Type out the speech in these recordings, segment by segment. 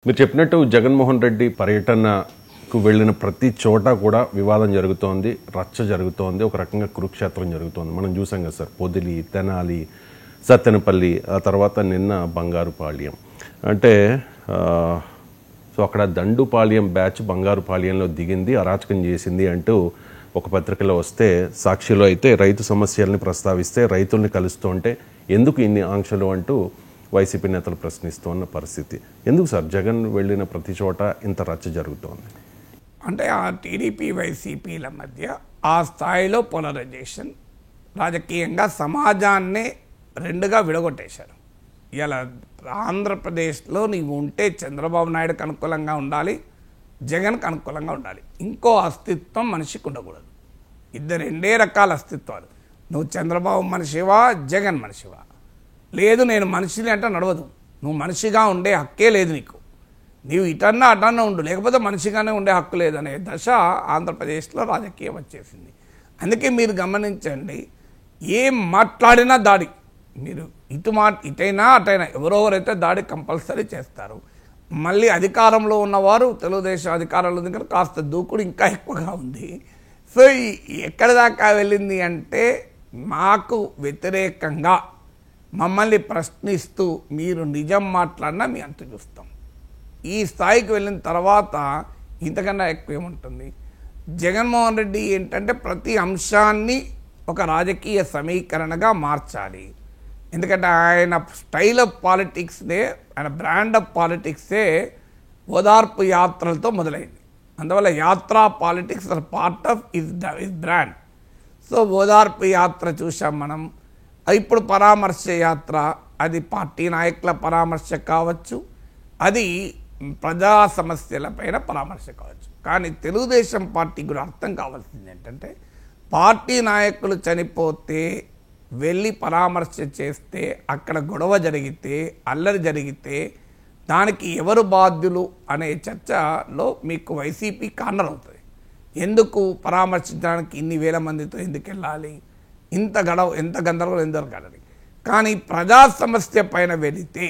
మీరు చెప్పినట్టు జగన్మోహన్ రెడ్డి పర్యటనకు వెళ్ళిన ప్రతి చోట కూడా వివాదం జరుగుతోంది, రచ్చ జరుగుతోంది, ఒక రకంగా కురుక్షేత్రం జరుగుతోంది. మనం చూసాం కదా సార్, పొదిలి, తెనాలి, సత్తెనపల్లి, ఆ తర్వాత నిన్న బంగారుపాళ్యం. అంటే సో అక్కడ దండుపాళ్యం బ్యాచ్ బంగారుపాళ్యంలో దిగింది, అరాచకం చేసింది అంటూ ఒక పత్రికలో వస్తే, సాక్షిలో అయితే రైతు సమస్యల్ని ప్రస్తావిస్తే రైతుల్ని కలుస్తుంటే ఎందుకు ఇన్ని ఆంక్షలు అంటూ వైసీపీ నేతలు ప్రశ్నిస్తున్న పరిస్థితి. ఎందుకు సార్ జగన్ వెళ్ళిన ప్రతి చోట ఇంత రచ్చ జరుగుతోంది? అంటే ఆ టీడీపీ వైసీపీల మధ్య ఆ స్థాయిలో పోలరైజేషన్, రాజకీయంగా సమాజాన్నే రెండుగా విడగొట్టేశారు. ఇలా ఆంధ్రప్రదేశ్లో నీవు ఉంటే చంద్రబాబు నాయుడుకి అనుకూలంగా ఉండాలి, జగన్కి అనుకూలంగా ఉండాలి. ఇంకో అస్తిత్వం మనిషికి ఉండకూడదు. రెండే రకాల అస్తిత్వాలు. నువ్వు చంద్రబాబు మనిషివా, జగన్ మనిషివా? లేదు నేను మనిషిని అంటే నడవదు. నువ్వు మనిషిగా ఉండే హక్కే లేదు నీకు. నీవు ఇటన్నా అటన్నా ఉండు, లేకపోతే మనిషిగానే ఉండే హక్కు లేదనే దశ ఆంధ్రప్రదేశ్లో రాజకీయం వచ్చేసింది. అందుకే మీరు గమనించండి, ఏం మాట్లాడినా దాడి. మీరు ఇటైనా అటైనా ఎవరెవరైతే దాడి కంపల్సరీ చేస్తారు. మళ్ళీ అధికారంలో ఉన్నవారు, తెలుగుదేశం అధికారంలో దగ్గర కాస్త దూకుడు ఇంకా ఎక్కువగా ఉంది. సో ఎక్కడి దాకా వెళ్ళింది అంటే, మాకు వ్యతిరేకంగా మమ్మల్ని ప్రశ్నిస్తూ మీరు నిజం మాట్లాడినా మీ అంత చూస్తాం. ఈ స్థాయికి వెళ్ళిన తర్వాత ఇంతకన్నా ఎక్కువ ఏముంటుంది? జగన్మోహన్ రెడ్డి ఏంటంటే ప్రతి అంశాన్ని ఒక రాజకీయ సమీకరణగా మార్చాలి. ఎందుకంటే ఆయన స్టైల్ ఆఫ్ పాలిటిక్స్నే, ఆయన బ్రాండ్ ఆఫ్ పాలిటిక్సే ఓదార్పు యాత్రలతో మొదలైంది. అందువల్ల యాత్రా politics are part of his brand. So ఓదార్పు యాత్ర చూసాం మనం. ఇప్పుడు పరామర్శ యాత్ర, అది పార్టీ నాయకుల పరామర్శ కావచ్చు, అది ప్రజా సమస్యలపైన పరామర్శ కావచ్చు. కానీ తెలుగుదేశం పార్టీ కూడా అర్థం కావాల్సింది ఏంటంటే, పార్టీ నాయకులు చనిపోతే వెళ్ళి పరామర్శ చేస్తే, అక్కడ గొడవ జరిగితే, అల్లరి జరిగితే దానికి ఎవరు బాధ్యులు అనే చర్చలో మీకు వైసీపీ కార్నర్ అవుతుంది. ఎందుకు పరామర్శించడానికి ఇన్ని వేల మందితో ఎందుకు వెళ్ళాలి, ఎంత గందరగోళం ఎందుకు కాదని. కానీ ప్రజా సమస్య పైన వెళితే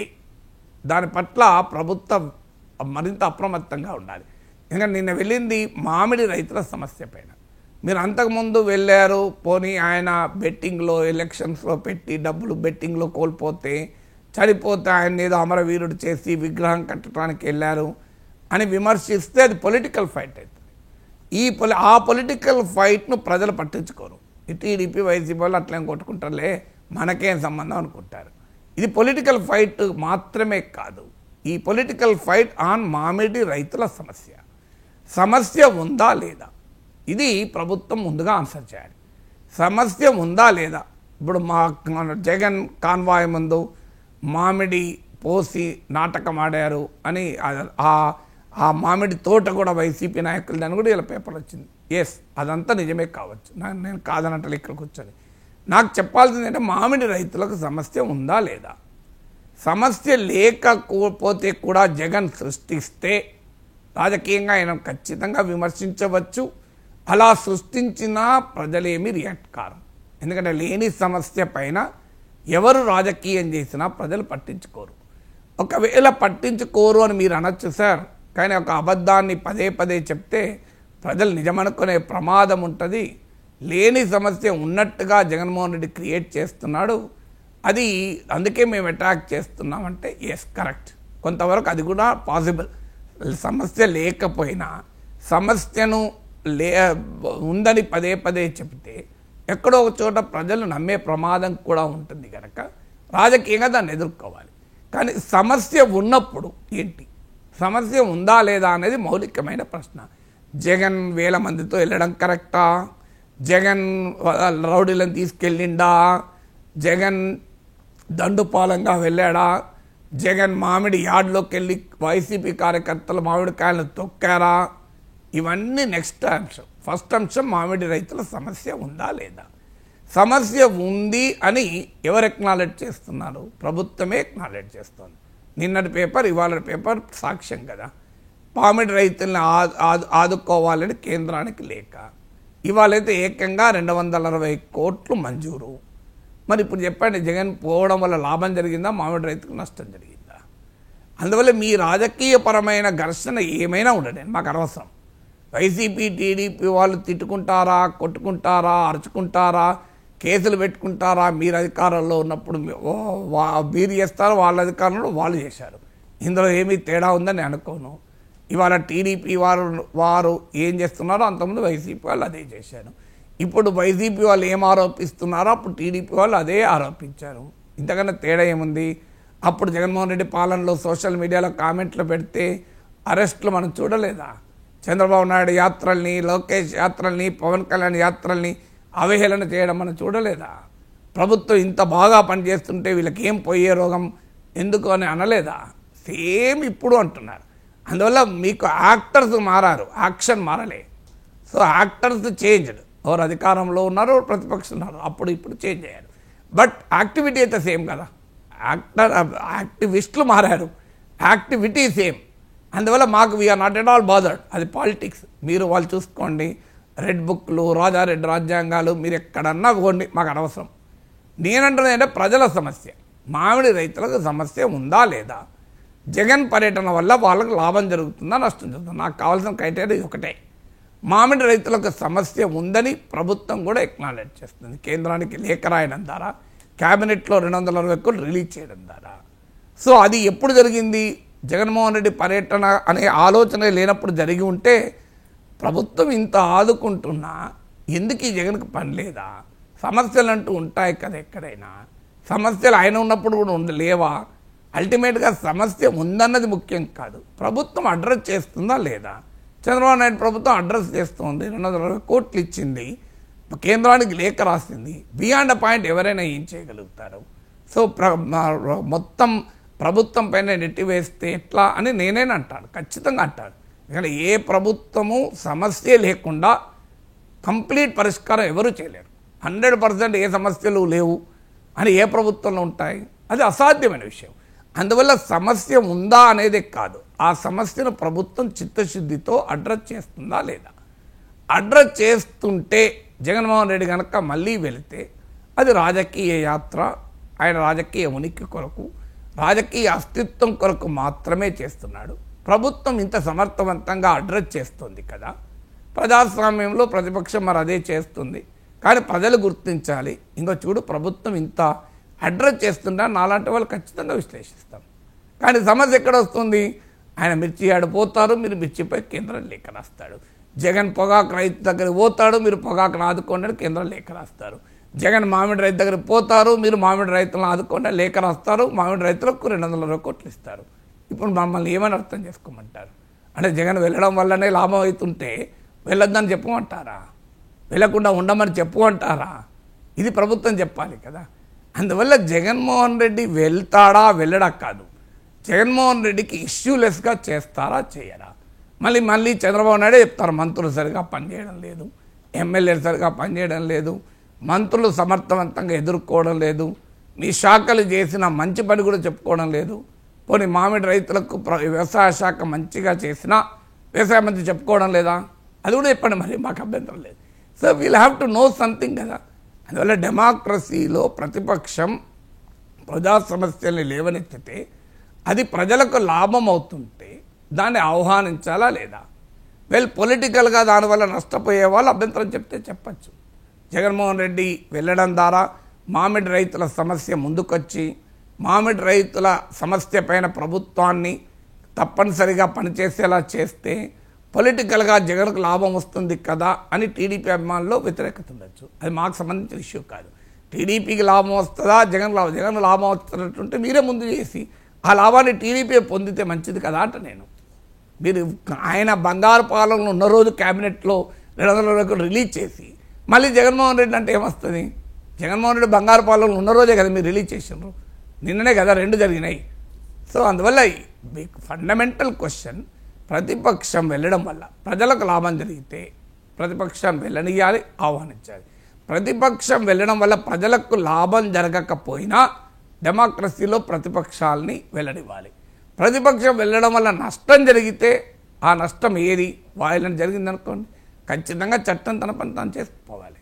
దాని పట్ల ప్రభుత్వం మరింత అప్రమత్తంగా ఉండాలి. ఎందుకంటే నిన్న వెళ్ళింది మామిడి రైతుల సమస్య పైన. మీరు అంతకుముందు వెళ్ళారు, పోనీ ఆయన బెట్టింగ్లో, ఎలక్షన్స్లో పెట్టి డబ్బులు బెట్టింగ్లో కోల్పోతే, చనిపోతే ఆయన ఏదో అమరవీరుడు చేసి విగ్రహం కట్టడానికి వెళ్ళారు అని విమర్శిస్తే అది పొలిటికల్ ఫైట్ అవుతుంది. ఆ పొలిటికల్ ఫైట్ను ప్రజలు పట్టించుకోరు. టీడీపీ వైసీపీ వాళ్ళు అట్లేం కొట్టుకుంటారులే, మనకేం సంబంధం అనుకుంటారు. ఇది పొలిటికల్ ఫైట్ మాత్రమే కాదు, ఈ పొలిటికల్ ఫైట్ ఆన్ మామిడి రైతుల సమస్య ఉందా లేదా, ఇది ప్రభుత్వం ముందుగా ఆన్సర్ చేయాలి. సమస్య ఉందా లేదా? ఇప్పుడు మా జగన్ కాన్వాయ్ ముందు మామిడి పోసి నాటకం ఆడారు అని ఆ మామిడి తోట కూడా వైసీపీ నాయకులు దాన్ని కూడా ఇలా పేపర్ వచ్చింది. ఎస్, అదంతా నిజమే కావచ్చు, నేను కాదనట్లు ఇక్కడ కూర్చొని. నాకు చెప్పాల్సింది అంటే మామిడి రైతులకు సమస్య ఉందా లేదా? సమస్య లేకపోతే కూడా జగన్ సృష్టిస్తే రాజకీయంగా ఆయన ఖచ్చితంగా విమర్శించవచ్చు. అలా సృష్టించినా ప్రజలేమీ రియాక్ట్ కారు. ఎందుకంటే లేని సమస్య పైన ఎవరు రాజకీయం చేసినా ప్రజలు పట్టించుకోరు. ఒకవేళ పట్టించుకోరు అని మీరు అనొచ్చు సార్, కానీ ఒక అబద్ధాన్ని పదే పదే చెప్తే ప్రజలు నిజమనుకునే ప్రమాదం ఉంటుంది. లేని సమస్య ఉన్నట్టుగా జగన్మోహన్ రెడ్డి క్రియేట్ చేస్తున్నాడు, అది అందుకే మేము అటాక్ చేస్తున్నామంటే ఎస్ కరెక్ట్, కొంతవరకు అది కూడా పాసిబుల్. సమస్య లేకపోయినా సమస్యను ఉందని పదే పదే చెప్తే ఎక్కడో ఒక చోట ప్రజలు నమ్మే ప్రమాదం కూడా ఉంటుంది కనుక రాజకీయంగా దాన్ని ఎదుర్కోవాలి. కానీ సమస్య ఉన్నప్పుడు ఏంటి, సమస్య ఉందా లేదా అనేది మౌలికమైన ప్రశ్న. జగన్ వేల మందితో వెళ్ళడం కరెక్టా? జగన్ రౌడీలను తీసుకెళ్ళిండా? జగన్ దండుపాలంగా వెళ్ళాడా? జగన్ మామిడి యార్డ్లోకి వెళ్ళి వైసీపీ కార్యకర్తలు మామిడికాయలను తొక్కారా? ఇవన్నీ నెక్స్ట్ అంశం. ఫస్ట్ అంశం మామిడి రైతుల సమస్య ఉందా లేదా. సమస్య ఉంది అని ఎవరు ఎక్నాలెడ్జ్ చేస్తున్నారు? ప్రభుత్వమే ఎక్నాలెడ్జ్ చేస్తుంది. నిన్నటి పేపర్, ఇవాళ పేపర్ సాక్ష్యం కదా. మామిడి రైతుల్ని ఆదుకోవాలని కేంద్రానికి లేక ఇవాళైతే ఏకంగా 260 కోట్లు మంజూరు. మరి ఇప్పుడు చెప్పండి, జగన్ పోవడం వల్ల లాభం జరిగిందా, మామిడి రైతుకు నష్టం జరిగిందా? అందువల్ల మీ రాజకీయపరమైన ఘర్షణ ఏమైనా ఉండదు, మాకు అనవసరం. వైసీపీ టీడీపీ వాళ్ళు తిట్టుకుంటారా, కొట్టుకుంటారా, అరుచుకుంటారా, కేసులు పెట్టుకుంటారా, మీరు అధికారంలో ఉన్నప్పుడు మీరు చేస్తారు, వాళ్ళ అధికారంలో వాళ్ళు చేశారు. ఇందులో ఏమీ తేడా ఉందని అనుకోను. ఇవాళ టీడీపీ వారు ఏం చేస్తున్నారో అంతకుముందు వైసీపీ వాళ్ళు అదే చేశారు. ఇప్పుడు వైసీపీ వాళ్ళు ఏం ఆరోపిస్తున్నారో అప్పుడు టీడీపీ వాళ్ళు అదే ఆరోపించారు. ఇంతకన్నా తేడా ఏముంది? అప్పుడు జగన్మోహన్ రెడ్డి పాలనలో సోషల్ మీడియాలో కామెంట్లు పెడితే అరెస్టులు మనం చూడలేదా? చంద్రబాబు నాయుడు యాత్రల్ని, లోకేష్ యాత్రల్ని, పవన్ కళ్యాణ్ యాత్రల్ని అవహేళన చేయడం మనం చూడలేదా? ప్రభుత్వం ఇంత బాగా పనిచేస్తుంటే వీళ్ళకి ఏం పోయే రోగం ఎందుకు అని అనలేదా? సేమ్ ఇప్పుడు అంటున్నారు. అందువల్ల మీకు యాక్టర్స్ మారారు, యాక్షన్ మారలే. సో యాక్టర్స్ చేంజ్డ్, ఎవరు అధికారంలో ఉన్నారు, ప్రతిపక్షం ఉన్నారు, అప్పుడు ఇప్పుడు చేంజ్ అయ్యారు. బట్ యాక్టివిటీ అయితే సేమ్ కదా. యాక్టివిస్టులు మారారు, యాక్టివిటీ సేమ్. అందువల్ల మాకు we are not at all bothered. అది పాలిటిక్స్. మీరు వాళ్ళు చూసుకోండి, రెడ్ బుక్లు, రాజారెడ్డి రాజ్యాంగాలు మీరు ఎక్కడన్నా పోండి, మాకు అనవసరం. నేనంటున్నది అంటే ప్రజల సమస్య, మామిడి రైతులకు సమస్య ఉందా లేదా, జగన్ పర్యటన వల్ల వాళ్ళకు లాభం జరుగుతుందా, నష్టం జరుగుతుందా. నాకు కావాల్సిన క్రైటీరియా ఒకటే, మామిడి రైతులకు సమస్య ఉందని ప్రభుత్వం కూడా ఎక్నాలెడ్జ్ చేస్తుంది. కేంద్రానికి లేఖ రాయడం ద్వారా, క్యాబినెట్లో 220 కోట్లు రిలీజ్ చేయడం ద్వారా. సో అది ఎప్పుడు జరిగింది? జగన్మోహన్ రెడ్డి పర్యటన అనే ఆలోచన లేనప్పుడు జరిగి ఉంటే ప్రభుత్వం ఇంత ఆదుకుంటున్నా ఎందుకు ఈ జగన్కి పని లేదా? సమస్యలు అంటూ ఉంటాయి కదా ఎక్కడైనా. సమస్యలు ఆయన ఉన్నప్పుడు కూడా లేవా? అల్టిమేట్గా సమస్య ఉందన్నది ముఖ్యం కాదు, ప్రభుత్వం అడ్రస్ చేస్తుందా లేదా. చంద్రబాబు నాయుడు ప్రభుత్వం అడ్రస్ చేస్తుంది, 220 కోట్లు ఇచ్చింది, కేంద్రానికి లేఖ రాసింది. బియాండ్ అ పాయింట్ ఎవరైనా ఏం చేయగలుగుతారు? సో మొత్తం ప్రభుత్వం పైన నెట్టివేస్తే ఎట్లా అని నేనేనా అంటాను, ఖచ్చితంగా అంటాను. ఎందుకంటే ఏ ప్రభుత్వము సమస్య లేకుండా కంప్లీట్ పరిష్కారం ఎవరు చేయలేరు. 100% ఏ సమస్యలు లేవు అని ఏ ప్రభుత్వంలో ఉంటాయి? అది అసాధ్యమైన విషయం. అందువల్ల సమస్య ఉందా అనేదే కాదు, ఆ సమస్యను ప్రభుత్వం చిత్తశుద్ధితో అడ్రస్ చేస్తుందా లేదా. అడ్రస్ చేస్తుంటే జగన్మోహన్ రెడ్డి కనుక మళ్ళీ వెళితే అది రాజకీయ యాత్ర, ఆయన రాజకీయ ఉనికి కొరకు, రాజకీయ అస్తిత్వం కొరకు మాత్రమే చేస్తున్నాడు. ప్రభుత్వం ఇంత సమర్థవంతంగా అడ్రస్ చేస్తుంది కదా, ప్రజాస్వామ్యంలో ప్రతిపక్షం మరి అదే చేస్తుంది. కానీ ప్రజలు గుర్తించాలి, ఇంకో చూడు ప్రభుత్వం ఇంత అడ్రస్ చేస్తుంటే నాలాంటి వాళ్ళు ఖచ్చితంగా విశ్లేషిస్తాం. కానీ సమస్య ఎక్కడ వస్తుంది? ఆయన మిర్చి ఆడిపోతారు, మీరు మిర్చిపై కేంద్రం లేఖ రాస్తాడు. జగన్ పొగాకు రైతు దగ్గరికి పోతాడు, మీరు పొగాకును ఆదుకోండి కేంద్రం లేఖ రాస్తారు. జగన్ మామిడి రైతు దగ్గరికి పోతారు, మీరు మామిడి రైతులను ఆదుకోండి లేఖ రాస్తారు, మామిడి రైతులకు 220 కోట్లు ఇస్తారు. ఇప్పుడు మమ్మల్ని ఏమని అర్థం చేసుకోమంటారు? అంటే జగన్ వెళ్ళడం వల్లనే లాభం అవుతుంటే వెళ్ళొద్దని చెప్పమంటారా? వెళ్ళకుండా ఉండమని చెప్పమంటారా? ఇది ప్రభుత్వం చెప్పాలి కదా. అందువల్ల జగన్మోహన్ రెడ్డి వెళ్తాడా వెళ్ళడా కాదు, జగన్మోహన్ రెడ్డికి ఇష్యూలెస్గా చేస్తారా చేయరా. మళ్ళీ చంద్రబాబు నాయుడే చెప్తారు మంత్రులు సరిగా పనిచేయడం లేదు, ఎమ్మెల్యేలు సరిగా పనిచేయడం లేదు, మంత్రులు సమర్థవంతంగా ఎదుర్కోవడం లేదు, మీ శాఖలు చేసిన మంచి పని కూడా చెప్పుకోవడం లేదు. పోనీ మామిడి రైతులకు వ్యవసాయ శాఖ మంచిగా చేసినా వ్యవసాయ మంత్రి చెప్పుకోవడం లేదా? అది కూడా చెప్పండి, మరి మాకు అభ్యంతరం లేదు. So we'll have to know something కదా. అందువల్ల డెమోక్రసీలో ప్రతిపక్షం ప్రజా సమస్యల్ని లేవనెత్తితే అది ప్రజలకు లాభం అవుతుంటే దాన్ని ఆహ్వానించాలా లేదా? పొలిటికల్గా దానివల్ల నష్టపోయే వాళ్ళు అభ్యంతరం చెప్తే చెప్పచ్చు. జగన్మోహన్ రెడ్డి వెళ్ళడం ద్వారా మామిడి రైతుల సమస్య ముందుకొచ్చి మామిడి రైతుల సమస్య పైన ప్రభుత్వాన్ని తప్పనిసరిగా పనిచేసేలా చేస్తే పొలిటికల్గా జగన్కు లాభం వస్తుంది కదా అని టీడీపీ అభిమానుల్లో వ్యతిరేకత ఉండొచ్చు. అది మాకు సంబంధించిన ఇష్యూ కాదు. టీడీపీకి లాభం వస్తుందా, జగన్ లాభం వస్తున్నట్టుంటే మీరే ముందు చేసి ఆ లాభాన్ని టీడీపీ పొందితే మంచిది కదా అంట నేను. మీరు ఆయన బంగారు పాలనలో ఉన్న రోజు క్యాబినెట్లో 220 కోట్లు రిలీజ్ చేసి మళ్ళీ జగన్మోహన్ రెడ్డి అంటే ఏమొస్తుంది? జగన్మోహన్ రెడ్డి బంగారు పాలనలో ఉన్న రోజే కదా మీరు రిలీజ్ చేసినారు, నిన్ననే కదా 2 జరిగినాయి. సో అందువల్ల మీకు ఫండమెంటల్ క్వశ్చన్, ప్రతిపక్షం వెళ్ళడం వల్ల ప్రజలకు లాభం జరిగితే ప్రతిపక్షం వెళ్ళనియాలి, ఆహ్వానించాలి. ప్రతిపక్షం వెళ్ళడం వల్ల ప్రజలకు లాభం జరగకపోయినా డెమోక్రసీలో ప్రతిపక్షాలని వెళ్ళనివ్వాలి. ప్రతిపక్షం వెళ్ళడం వల్ల నష్టం జరిగితే ఆ నష్టం ఏది? వాయిలెన్స్ జరిగిందనుకోండి, ఖచ్చితంగా చట్టం తన పని తాను చేసుకుపోవాలి.